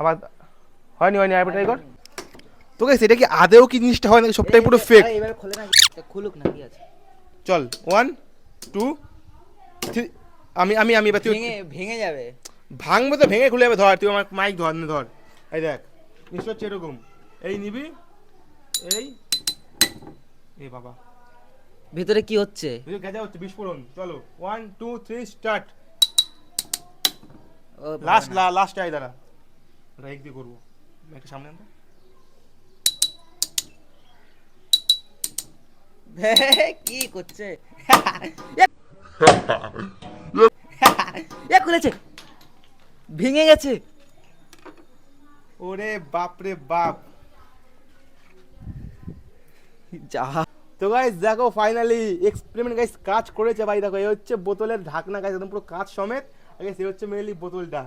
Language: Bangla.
আবার হয়নি আরেকবার ট্রাই কর। তো গাইস এটা কি আদেও কি জিনিসটা হয় নাকি সবটাই পুরো ফেক? এবার খোলে না, খুলুক না, কি আছে? চল 1 2 3 আমি আমি আমি এবার তুই ভেঙে ভেঙে যাবে। ভাঙবে তো ভেঙে খুলে যাবে। ধর তুই আমার মাইক ধর না, ধর এই দেখ নিশ্চয় হচ্ছে এরকম। এই নিবি এই এই বাবা ভিতরে কি হচ্ছে? গেজা হচ্ছে বিস্ফোরণ। চলো 1 2 3 স্টার্ট। ও বাবা লাস্ট না। লাস্ট আই দাঁড়া, রাইক দিয়ে করবো একটা সামনে আনতো। কি করছে? এ খুলেছে, ভেঙে গেছে। ওরে বাপ রে বাপ। যা তো গাইস দেখো ফাইনালি এক্সপেরিমেন্ট গাইস কাজ করেছে ভাই। দেখো এই হচ্ছে বোতলের ঢাকনা গাইস, একদম পুরো কাঁচ সমেত। গাইস এই হচ্ছে মেনলি বোতলটা।